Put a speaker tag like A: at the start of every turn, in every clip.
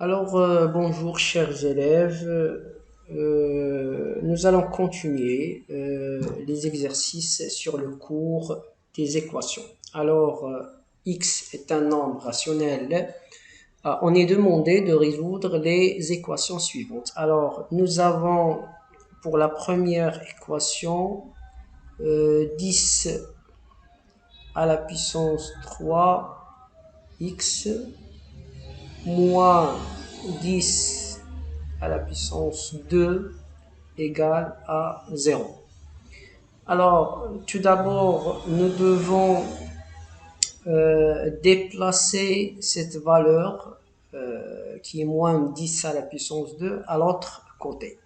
A: Bonjour chers élèves. Nous allons continuer les exercices sur le cours des équations. X est un nombre rationnel. On est demandé de résoudre les équations suivantes. Nous avons pour la première équation 10 à la puissance 3x moins 10 à la puissance 2 égale à 0. Tout d'abord, nous devons déplacer cette valeur qui est moins 10 à la puissance 2 à l'autre côté.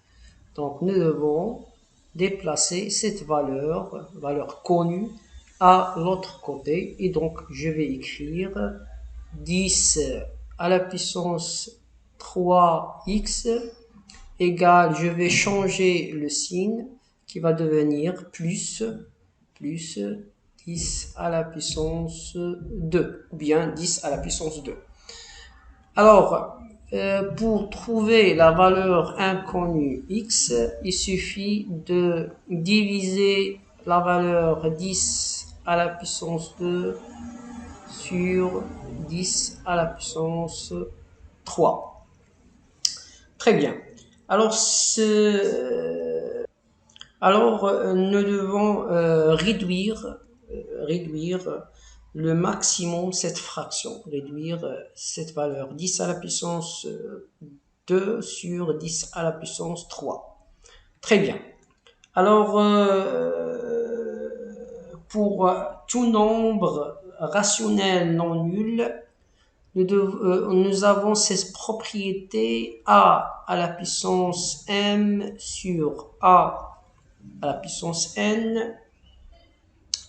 A: Donc, nous devons déplacer cette valeur connue, à l'autre côté. Et donc, je vais écrire 10 à la puissance 3x égale, je vais changer le signe qui va devenir plus 10 à la puissance 2 ou bien 10 à la puissance 2. Pour trouver la valeur inconnue x, il suffit de diviser la valeur 10 à la puissance 2 sur 10 à la puissance 3. Très bien. Nous devons réduire le maximum cette fraction, réduire cette valeur 10 à la puissance 2 sur 10 à la puissance 3. Très bien. Pour tout nombre rationnel non nul, nous avons cette propriété a à la puissance m sur a à la puissance n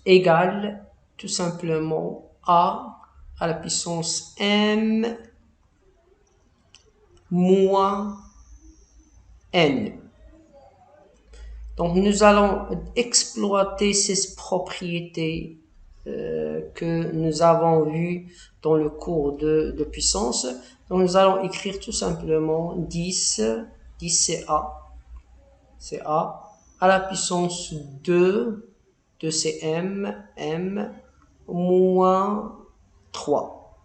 A: égale tout simplement a à la puissance m moins n. Donc nous allons exploiter ces propriétés que nous avons vues dans le cours de puissance. Donc nous allons écrire tout simplement 10 c'est A à la puissance 2 c'est m moins 3.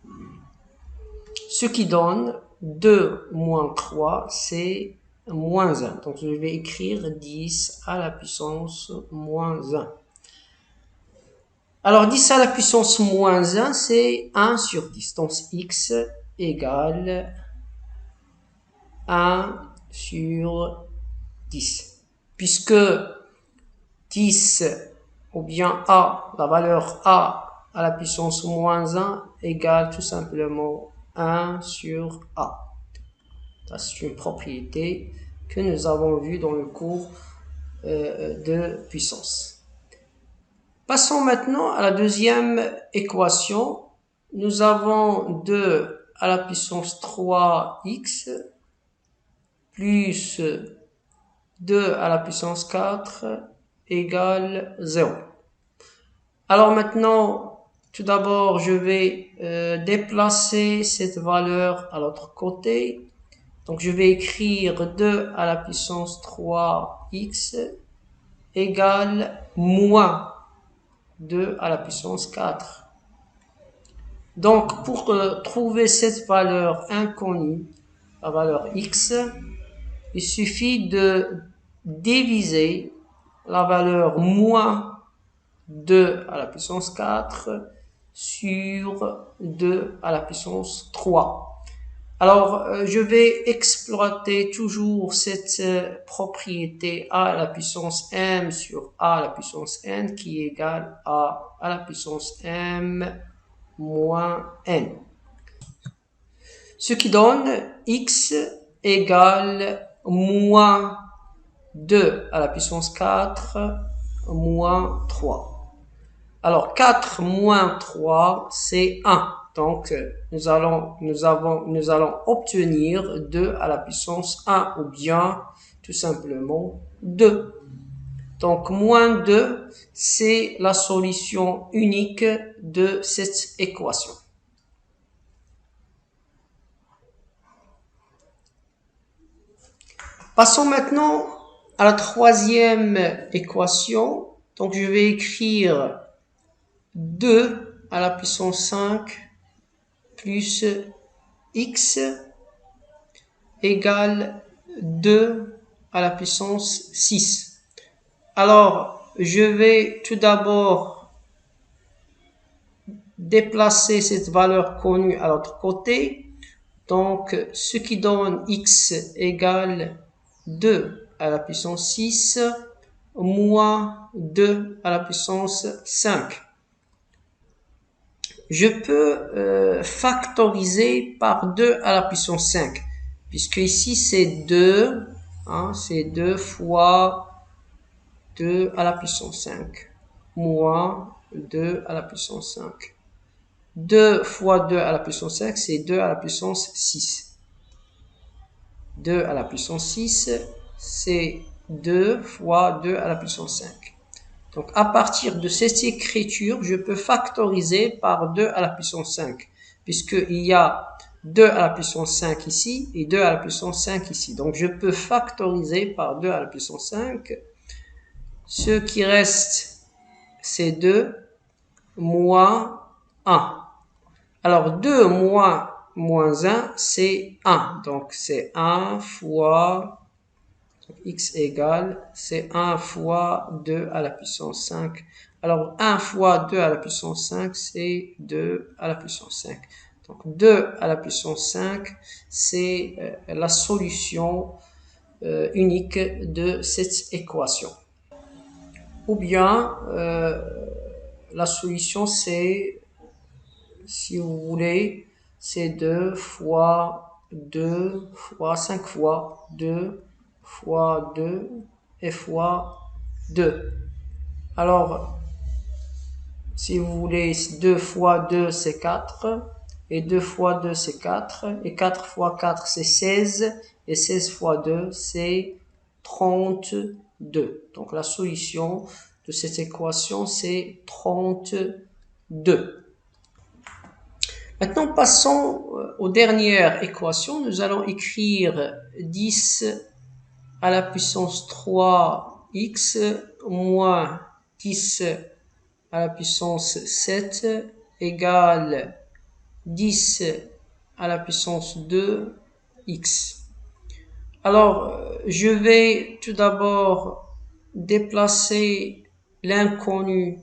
A: Ce qui donne 2 moins 3, c'est moins 1. Donc, je vais écrire 10 à la puissance moins 1. 10 à la puissance moins 1, c'est 1 sur 10. Donc, x égale 1 sur 10. Puisque 10 ou bien a, la valeur a à la puissance moins 1 égale tout simplement 1 sur a. Ça, c'est une propriété que nous avons vue dans le cours de puissance. Passons maintenant à la deuxième équation. Nous avons 2 à la puissance 3x plus 2 à la puissance 4 égale 0. Maintenant, tout d'abord, je vais déplacer cette valeur à l'autre côté. Donc, je vais écrire 2 à la puissance 3x égale moins 2 à la puissance 4. Donc, pour trouver cette valeur inconnue, la valeur x, il suffit de diviser la valeur moins 2 à la puissance 4 sur 2 à la puissance 3. Je vais exploiter toujours cette propriété a à la puissance m sur a à la puissance n qui est égale à la puissance m moins n. Ce qui donne x égale moins 2 à la puissance 4 moins 3. 4 moins 3, c'est 1. Donc, nous allons obtenir 2 à la puissance 1 ou bien tout simplement 2. Donc, moins 2, c'est la solution unique de cette équation. Passons maintenant à la troisième équation. Donc, je vais écrire 2 à la puissance 5 plus x égale 2 à la puissance 6. Alors, je vais tout d'abord déplacer cette valeur connue à l'autre côté. Donc, ce qui donne x égale 2 à la puissance 6 moins 2 à la puissance 5. Je peux factoriser par 2 à la puissance 5, puisque ici c'est 2, c'est 2 fois 2 à la puissance 5, moins 2 à la puissance 5. 2 fois 2 à la puissance 5, c'est 2 à la puissance 6. 2 à la puissance 6, c'est 2 fois 2 à la puissance 5. Donc, à partir de cette écriture, je peux factoriser par 2 à la puissance 5, puisqu'il y a 2 à la puissance 5 ici et 2 à la puissance 5 ici. Donc, je peux factoriser par 2 à la puissance 5. Ce qui reste, c'est 2 moins 1. Alors, 2 moins 1, c'est 1. Donc, c'est 1 fois x égale, c'est 1 fois 2 à la puissance 5. Alors, 1 fois 2 à la puissance 5, c'est 2 à la puissance 5. Donc, 2 à la puissance 5, c'est la solution unique de cette équation. Ou bien, la solution, c'est, si vous voulez, c'est 2 fois 2 fois 5 fois 2 fois 2 et fois 2. Alors, si vous voulez, 2 fois 2, c'est 4. Et 2 fois 2, c'est 4. Et 4 fois 4, c'est 16. Et 16 fois 2, c'est 32. Donc, la solution de cette équation, c'est 32. Maintenant, passons aux dernières équations. Nous allons écrire 10 à la puissance 3x moins 10 à la puissance 7 égale 10 à la puissance 2x. Alors, je vais tout d'abord déplacer l'inconnu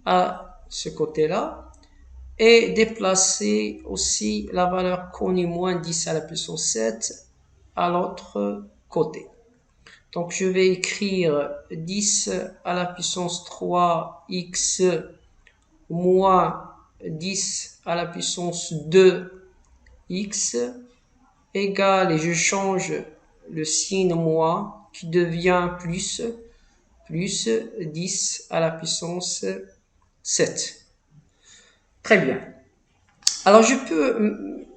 A: à ce côté-là et déplacer aussi la valeur connue moins 10 à la puissance 7 à l'autre côté. Donc, je vais écrire 10 à la puissance 3x moins 10 à la puissance 2x égale, et je change le signe moins qui devient plus 10 à la puissance 7. Très bien. Alors,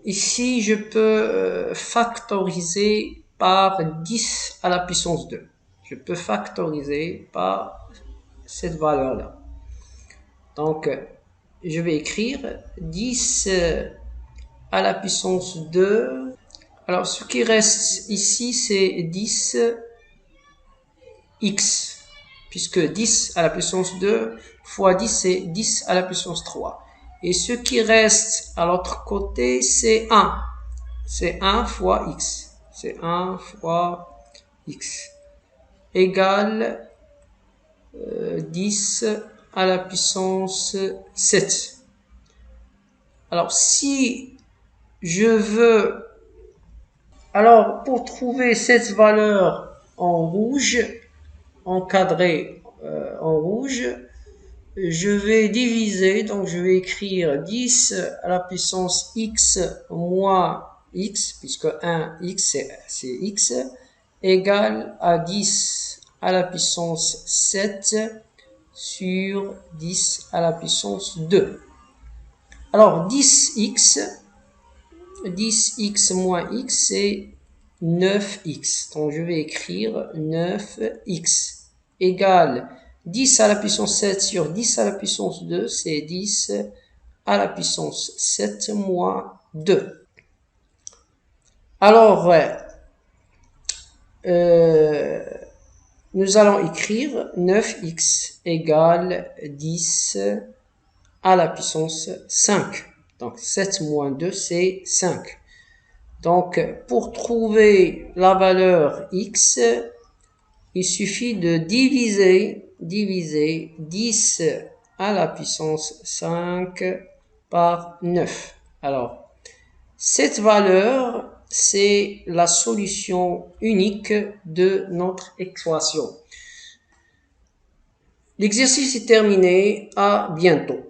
A: ici, je peux factoriser par 10 à la puissance 2. Je peux factoriser par cette valeur-là. Donc, je vais écrire 10 à la puissance 2. Alors, ce qui reste ici, c'est 10x, puisque 10 à la puissance 2 fois 10, c'est 10 à la puissance 3. Et ce qui reste à l'autre côté, c'est 1. C'est 1 fois x. C'est 1 fois x. Égale 10 à la puissance 7. Alors, si je veux... Alors, pour trouver cette valeur en rouge, encadrée en rouge, je vais diviser, donc je vais écrire 10 à la puissance x moins x, puisque 1x c'est x, égale à 10 à la puissance 7 sur 10 à la puissance 2. Alors 10x moins x, c'est 9x. Donc je vais écrire 9x égale 10 à la puissance 7 sur 10 à la puissance 2, c'est 10 à la puissance 7 moins 2. Alors, nous allons écrire 9x égale 10 à la puissance 5. Donc 7 moins 2, c'est 5. Donc pour trouver la valeur x, il suffit de diviser 10 à la puissance 5 par 9. Alors, cette valeur, c'est la solution unique de notre équation. L'exercice est terminé. À bientôt.